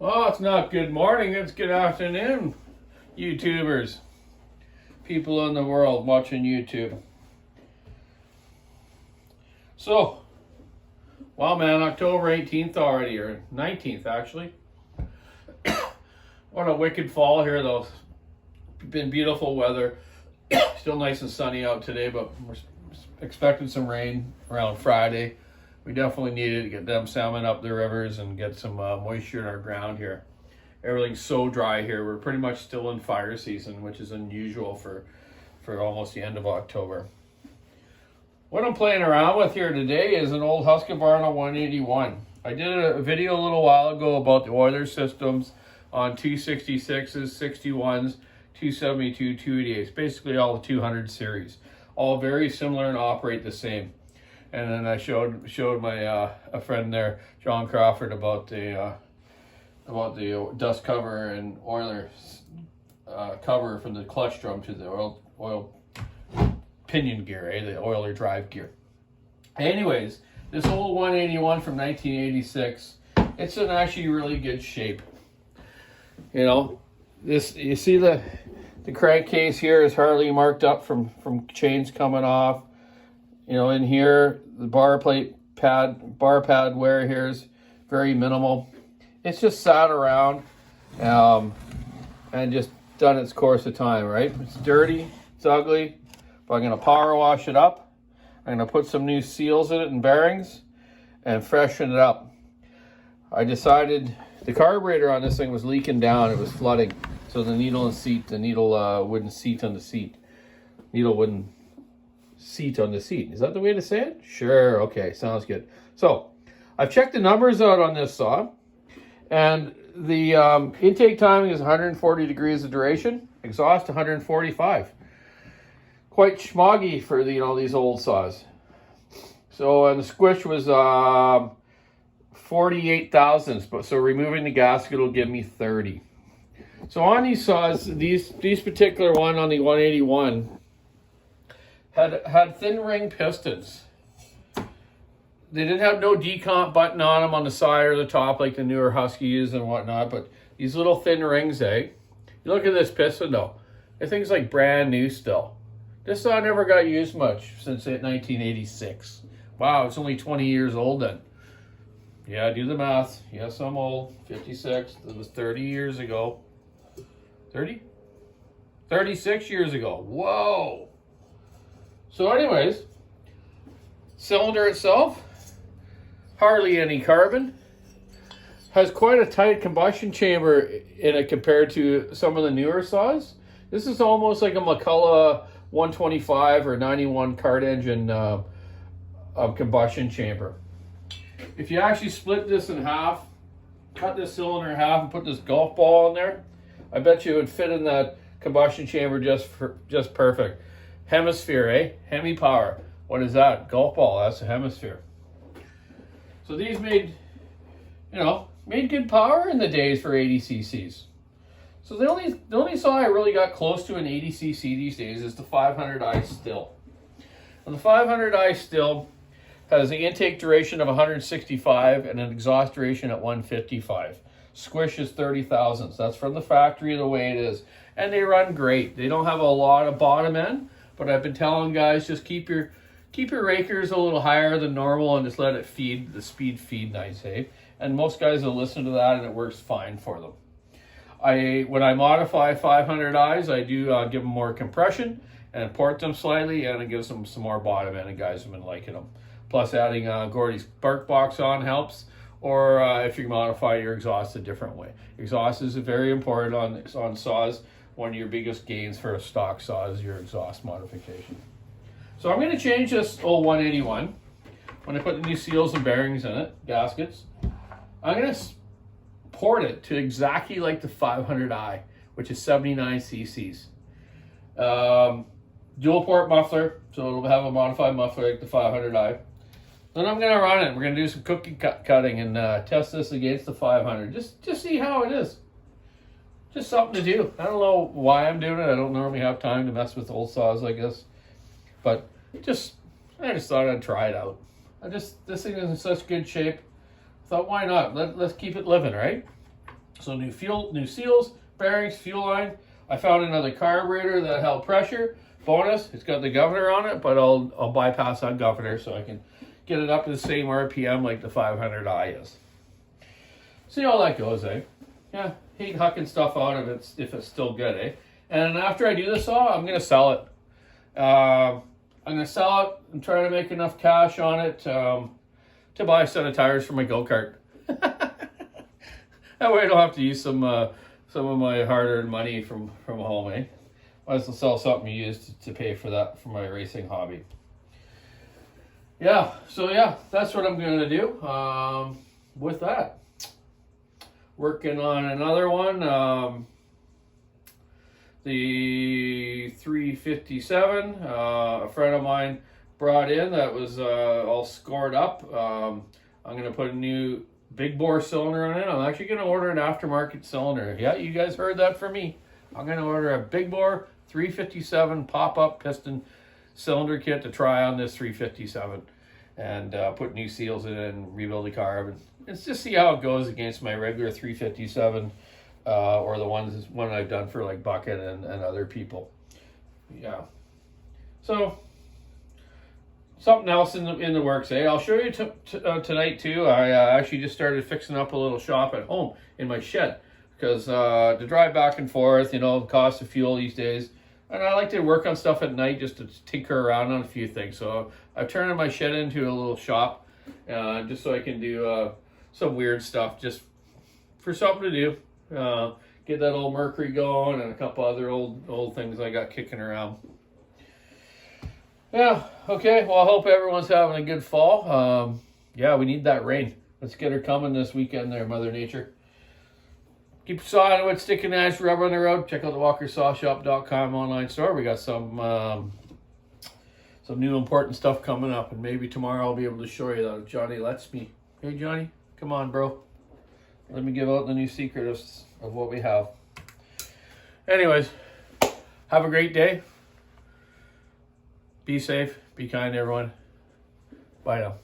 Oh, it's not good morning, it's good afternoon, YouTubers. People in the world watching YouTube. So, wow man, October 18th already, or 19th actually. What a wicked fall here though. Been beautiful weather. Still nice and sunny out today, but we're expecting some rain around Friday. We definitely needed to get them salmon up the rivers and get some moisture in our ground here. Everything's so dry here. We're pretty much still in fire season, which is unusual for almost the end of October. What I'm playing around with here today is an old Husqvarna 181. I did a video a little while ago about the Oilers systems on 266s, 61s, 272, 288s, basically all the 200 series. All very similar and operate the same. And then I showed my a friend there, John Crawford, about the dust cover and oiler cover from the clutch drum to the oil pinion gear, the oiler drive gear. Anyways, this old 181 from 1986, it's in actually really good shape. You know, you see the crankcase here is hardly marked up from chains coming off. You know, in here, the bar pad wear here is very minimal. It's just sat around and just done its course of time, right? It's dirty, it's ugly, but I'm gonna power wash it up. I'm gonna put some new seals in it and bearings and freshen it up. I decided the carburetor on this thing was leaking down, it was flooding. So the needle wouldn't seat on the seat. Needle wouldn't seat on the seat. Is that the way to say it? Sure, okay, sounds good. So, I've checked the numbers out on this saw, and the intake timing is 140 degrees of duration, exhaust 145. Quite schmoggy for these old saws. So, and the squish was 48 thousandths, but so removing the gasket will give me 30. So on these saws, these particular one on the 181 had thin ring pistons. They didn't have no decomp button on them on the side or the top like the newer Huskies and whatnot, but these little thin rings, eh? You look at this piston though. This thing's like brand new still. This saw never got used much since 1986. Wow, it's only 20 years old then. Yeah, do the math. Yes, I'm old. 56. That was 30 years ago. 30? 36 years ago. Whoa! So anyways, cylinder itself, hardly any carbon. Has quite a tight combustion chamber in it compared to some of the newer saws. This is almost like a McCulloch 125 or 91 cart engine combustion chamber. If you actually split this in half, cut this cylinder in half and put this golf ball in there, I bet you it would fit in that combustion chamber just perfect. Hemisphere, eh? Hemi power. What is that? Golf ball, that's a hemisphere. So these made good power in the days for 80 cc's. So the only saw I really got close to an 80 cc these days is the 500i still. And the 500i still has an intake duration of 165 and an exhaust duration at 155. Squish is 30 thousandths. That's from the factory the way it is. And they run great. They don't have a lot of bottom end, but I've been telling guys just keep your rakers a little higher than normal and just let it feed, the speed feed nice, eh? And most guys will listen to that and it works fine for them. When I modify 500Is, I do give them more compression and port them slightly, and it gives them some more bottom end, and guys have been liking them. Plus adding Gordy's Bark Box on helps, or if you modify your exhaust a different way. Exhaust is very important on saws. One of your biggest gains for a stock saw is your exhaust modification. So I'm going to change this old 181. When I put the new seals and bearings in it, gaskets, I'm going to port it to exactly like the 500i, which is 79 cc's. Dual port muffler, so it'll have a modified muffler like the 500i. Then I'm going to run it. We're going to do some cookie cutting and test this against the 500. Just see how it is. Just something to do. I don't know why I'm doing it. I don't normally have time to mess with old saws like this. But I just thought I'd try it out. This thing is in such good shape. I thought, why not? Let's keep it living, right? So new seals, bearings, fuel line. I found another carburetor that held pressure. Bonus, it's got the governor on it, but I'll bypass that governor so I can get it up to the same RPM like the 500i is. See how that goes, eh? Yeah, hate hucking stuff out of it if it's still good, eh? And after I do this all, I'm going to sell it. I'm going to sell it and try to make enough cash on it to buy a set of tires for my go-kart. That way I don't have to use some of my hard-earned money from home, eh? Might as well sell something used to pay for that for my racing hobby. Yeah, so yeah, that's what I'm going to do with that. Working on another one, the 357, a friend of mine brought in that was all scored up. I'm going to put a new big bore cylinder on it. I'm actually going to order an aftermarket cylinder. Yeah, you guys heard that from me. I'm going to order a big bore 357 pop-up piston cylinder kit to try on this 357 and put new seals in it and rebuild the carb. And let's just see how it goes against my regular 357 or the one I've done for like Bucket and other people. Yeah. So something else in the works, eh? I'll show you tonight too. I actually just started fixing up a little shop at home in my shed because to drive back and forth, you know, the cost of fuel these days. And I like to work on stuff at night just to tinker around on a few things. So I've turned my shed into a little shop just so I can do some weird stuff just for something to do. Get that old Mercury going and a couple other old things I got kicking around. Yeah, okay. Well, I hope everyone's having a good fall. Yeah, we need that rain. Let's get her coming this weekend there, Mother Nature. Keep sawing wood, sticking ash, rubber on the road. Check out the walkersawshop.com online store. We got some new important stuff coming up, and maybe tomorrow I'll be able to show you that if Johnny lets me. Hey, Johnny, come on, bro. Let me give out the new secret of what we have. Anyways, have a great day. Be safe. Be kind, everyone. Bye now.